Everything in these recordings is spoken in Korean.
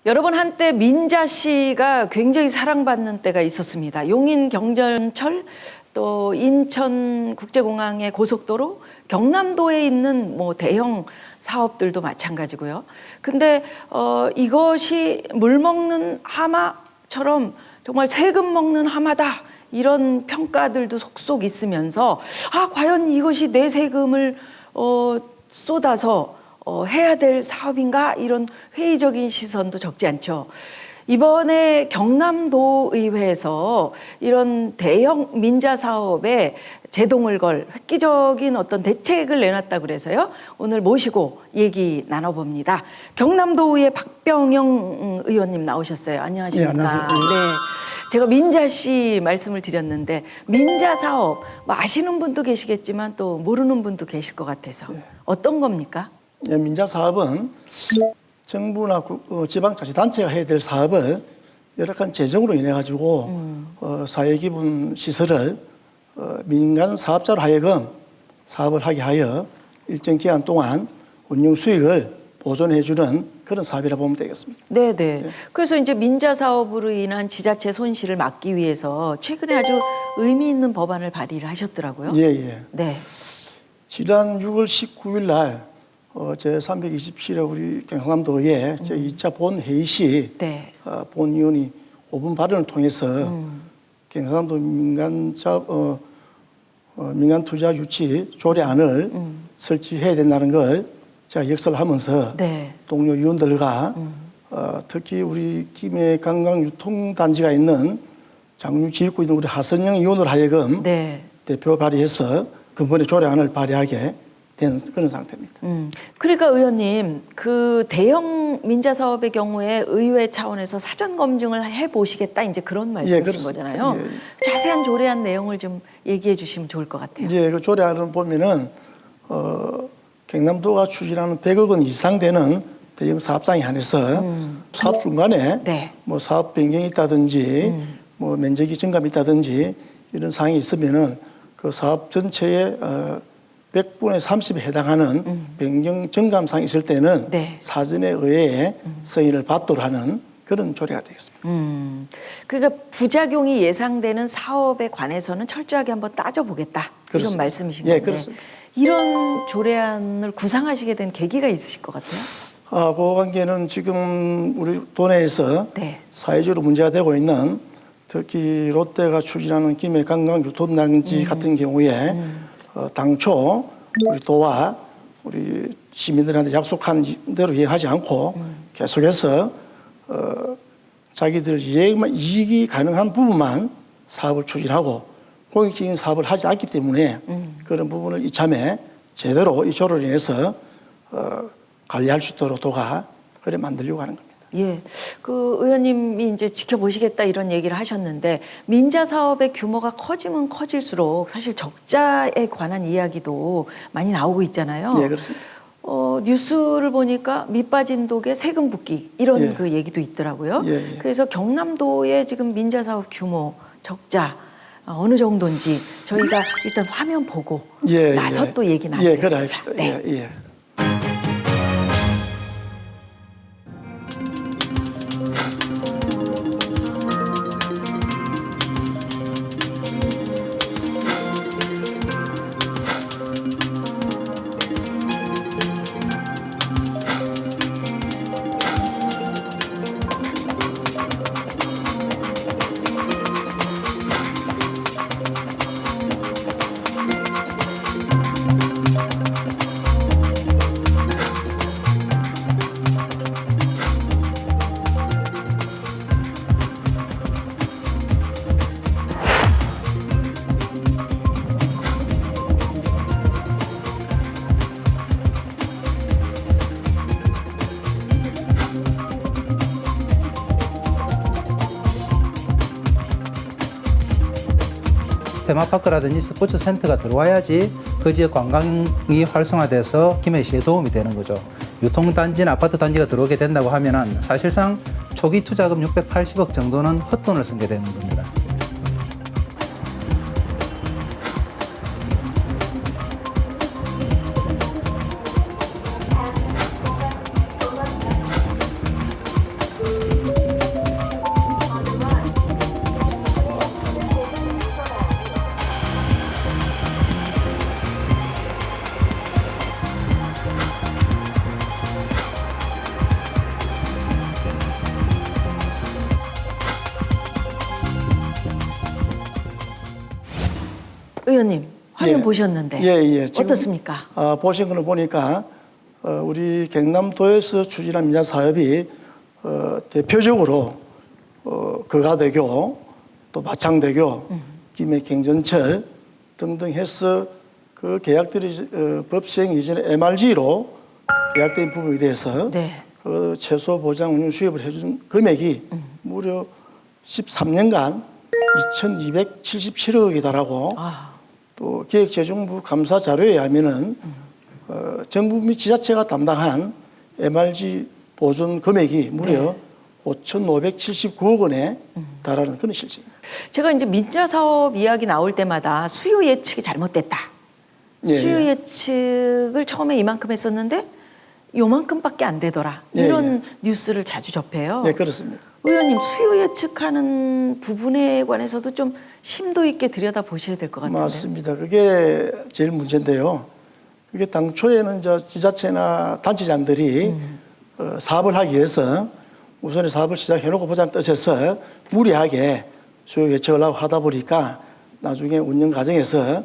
여러분 한때 민자 씨가 굉장히 사랑받는 때가 있었습니다. 용인 경전철 또 인천 국제공항의 고속도로 경남도에 있는 뭐 대형 사업들도 마찬가지고요. 근데 이것이 물 먹는 하마처럼 정말 세금 먹는 하마다 이런 평가들도 속속 있으면서 과연 이것이 내 세금을 쏟아서 해야 될 사업인가 이런 회의적인 시선도 적지 않죠. 이번에 경남도의회에서 이런 대형 민자 사업에 제동을 걸 획기적인 어떤 대책을 내놨다고 그래서요. 오늘 모시고 얘기 나눠봅니다. 경남도의회 박병영 의원님 나오셨어요. 안녕하십니까? 네, 안녕하세요. 네. 제가 민자 씨 말씀을 드렸는데 민자 사업 뭐 아시는 분도 계시겠지만 또 모르는 분도 계실 것 같아서 어떤 겁니까? 네, 민자 사업은 정부나 지방자치단체가 해야 될 사업을 열악한 재정으로 인해 가지고 사회기분 시설을 민간 사업자로 하여금 사업을 하게 하여 일정 기간 동안 운영 수익을 보존해주는 그런 사업이라 보면 되겠습니다. 네네. 네. 그래서 이제 민자 사업으로 인한 지자체 손실을 막기 위해서 최근에 아주 의미 있는 법안을 발의를 하셨더라고요. 예, 예. 네. 지난 6월 19일 날 제327회 우리 경남도의 제2차 본회의 시 네. 본위원이 5분 발언을 통해서 경상도 민간 투자 유치 조례안을 설치해야 된다는 걸 제가 역설을 하면서 네. 동료 위원들과 특히 우리 김해 관광 유통단지가 있는 장류 지휘고 있는 우리 하선영 의원을 하여금 네. 대표 발의해서 근본의 조례안을 발의하게 된 그런 상태입니다. 그러니까 의원님 그 대형 민자 사업의 경우에 의회 차원에서 사전 검증을 해보시겠다 이제 그런 말씀이신 거잖아요. 예. 자세한 조례안 내용을 좀 얘기해 주시면 좋을 것 같아요. 예, 그 조례안을 보면은 경남도가 추진하는 100억 원 이상 되는 대형 사업장에 한해서 사업 중간에 네. 뭐 사업 변경이 있다든지 뭐 면적이 증감이 있다든지 이런 사항이 있으면은 그 사업 전체의 100분의 30에 해당하는 변경 증감사항이 있을 때는 네. 사전에 의회에 승인을 받도록 하는 그런 조례가 되겠습니다. 그러니까 부작용이 예상되는 사업에 관해서는 철저하게 한번 따져보겠다 이런 그렇습니다. 말씀이신 예, 건데 그렇습니다. 이런 조례안을 구상하시게 된 계기가 있으실 것 같아요. 그 관계는 지금 우리 도내에서 네. 사회적으로 문제가 되고 있는 특히 롯데가 추진하는 김해 관광 유통단지 같은 경우에 당초 우리 도와 우리 시민들한테 약속한 대로 이행하지 않고 계속해서 자기들 이익이 가능한 부분만 사업을 추진하고 공익적인 사업을 하지 않기 때문에 그런 부분을 이참에 제대로 이 조례로 인해서 관리할 수 있도록 도가 그래 만들려고 하는 겁니다. 예, 그 의원님이 이제 지켜보시겠다 이런 얘기를 하셨는데 민자 사업의 규모가 커지면 커질수록 사실 적자에 관한 이야기도 많이 나오고 있잖아요. 네, 그렇습니다. 뉴스를 보니까 밑빠진 독에 세금 붓기 이런 예. 그 얘기도 있더라고요. 예, 예. 그래서 경남도의 지금 민자 사업 규모 적자 어느 정도인지 저희가 일단 화면 보고 나서 또 얘기 나누겠습니다. 그래 합시다. 네. 예. 테마파크라든지 스포츠 센터가 들어와야지 그 지역 관광이 활성화돼서 김해시에 도움이 되는 거죠. 유통단지나 아파트 단지가 들어오게 된다고 하면은 사실상 초기 투자금 680억 정도는 헛돈을 쓰게 되는 겁니다. 의원님 화면 예. 보셨는데 예. 지금, 어떻습니까? 보신 거를 보니까 우리 경남도에서 추진한 민자 사업이 대표적으로 거가대교, 또 마창대교, 김해 경전철 등등 해서 그 계약들이 법 시행 이전에 MRG로 계약된 부분에 대해서 네. 그 최소 보장 운영 수입을 해준 금액이 무려 13년간 2,277억이 달하고 아, 또 기획재정부 감사 자료에 의하면은 정부 및 지자체가 담당한 MRG 보존 금액이 무려 5,579억 원에 달하는 그런 실정입니다. 제가 이제 민자 사업 이야기 나올 때마다 수요 예측이 잘못됐다. 예, 수요 예. 예측을 처음에 이만큼 했었는데 요만큼밖에 안 되더라. 예, 이런 뉴스를 자주 접해요. 네, 그렇습니다. 의원님 수요 예측하는 부분에 관해서도 좀 심도 있게 들여다 보셔야 될 것 같은데. 맞습니다. 그게 제일 문제인데요. 그게 당초에는 저 지자체나 단체장들이 사업을 하기 위해서 우선에 사업을 시작해놓고 보자는 뜻에서 무리하게 수요 예측을 하고 하다 보니까 나중에 운영 과정에서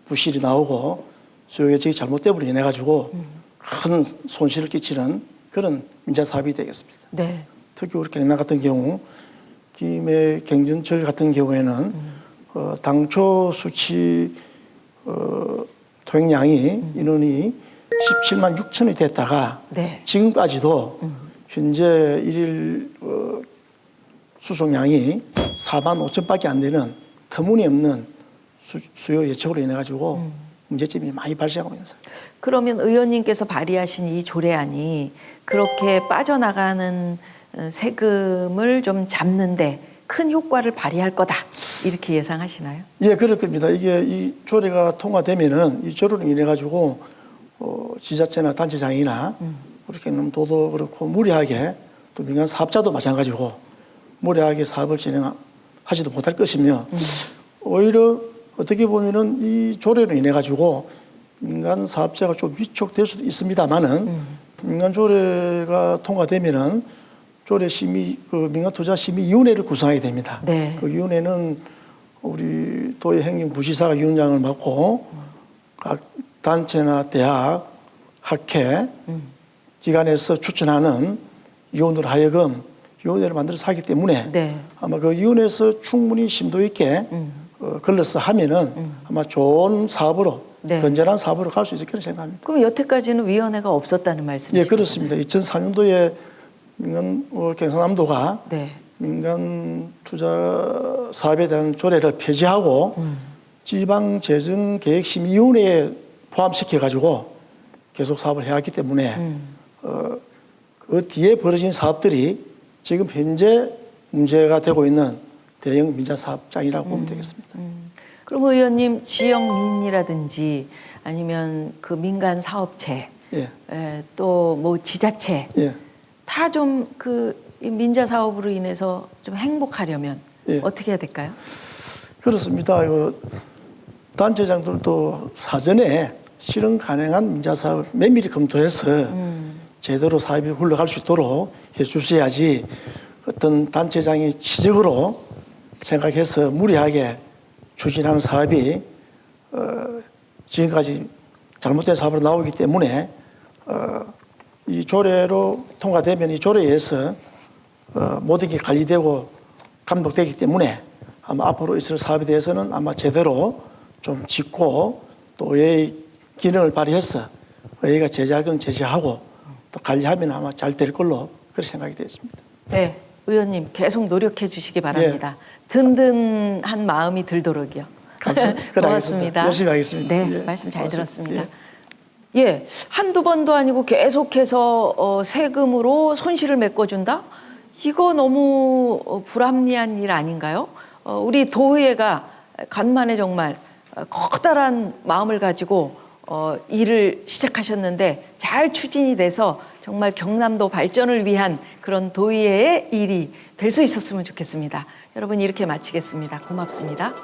부실이 나오고 수요 예측이 잘못돼 버리게 해가지고 큰 손실을 끼치는 그런 민자 사업이 되겠습니다. 네. 특히 우리 경남 같은 경우 김해 경전철 같은 경우에는 당초 수치 통행량이 인원이 17만 6천이 됐다가 네. 지금까지도 현재 일일 수송량이 4만 5천밖에 안 되는 터무니없는 수요 예측으로 인해 가지고 문제점이 많이 발생하고 있는 상황입니다. 그러면 의원님께서 발의하신 이 조례안이 그렇게 빠져나가는 세금을 좀 잡는데 큰 효과를 발휘할 거다 이렇게 예상하시나요? 예, 그럴 겁니다. 이게 이 조례가 통과되면은 이 조례로 인해 가지고 지자체나 단체장이나 우리 경남도도 그렇고 무리하게 또 민간 사업자도 마찬가지고 무리하게 사업을 진행하지도 못할 것이며 오히려 어떻게 보면은 이 조례로 인해 가지고 민간 사업자가 좀 위축될 수도 있습니다만은 민간 조례가 통과되면은 조례 심의 그 민간 투자 심의 위원회를 구성하게 됩니다. 네. 그 위원회는 우리 도의 행정부지사가 위원장을 맡고 각 단체나 대학, 학회 기관에서 추천하는 위원으로 하여금 위원회를 만들어서 하기 때문에 네. 아마 그 위원회에서 충분히 심도 있게 걸러서 하면은 아마 좋은 사업으로 네. 건전한 사업으로 갈 수 있을 거라 생각합니다. 그럼 여태까지는 위원회가 없었다는 말씀이시죠? 예, 그렇습니다. 2004년도에 민간 경상남도가 네. 민간 투자 사업에 대한 조례를 폐지하고 지방재정계획심의위원회에 포함시켜 가지고 계속 사업을 해왔기 때문에 그 뒤에 벌어진 사업들이 지금 현재 문제가 되고 있는 대형 민자 사업장이라고 보면 되겠습니다. 그럼 의원님 지역민이라든지 아니면 그 민간 사업체 예, 또 뭐 지자체 예, 다 좀 그 민자 사업으로 인해서 좀 행복하려면 예. 어떻게 해야 될까요? 그렇습니다. 단체장들도 사전에 실현 가능한 민자 사업을 면밀히 검토해서 제대로 사업이 흘러갈 수 있도록 해주셔야지 어떤 단체장이 지적으로 생각해서 무리하게 추진하는 사업이 지금까지 잘못된 사업으로 나오기 때문에 이 조례로 통과되면 이 조례에 의해서 모든 게 관리되고 감독되기 때문에 아마 앞으로 있을 사업에 대해서는 아마 제대로 좀 짓고 또 의회의 기능을 발휘해서 의회가 제재할 건 제재하고 또 관리하면 아마 잘 될 걸로 그렇게 생각이 되었습니다. 네, 의원님 계속 노력해 주시기 바랍니다. 든든한 마음이 들도록요. 감사합니다. 고맙습니다. 열심히 하겠습니다. 네, 예, 말씀 잘 고맙습니다. 들었습니다. 예, 한두 번도 아니고 계속해서 세금으로 손실을 메꿔준다? 이거 너무 불합리한 일 아닌가요? 우리 도의회가 간만에 정말 커다란 마음을 가지고 일을 시작하셨는데 잘 추진이 돼서 정말 경남도 발전을 위한 그런 도의회의 일이 될 수 있었으면 좋겠습니다. 여러분 이렇게 마치겠습니다. 고맙습니다.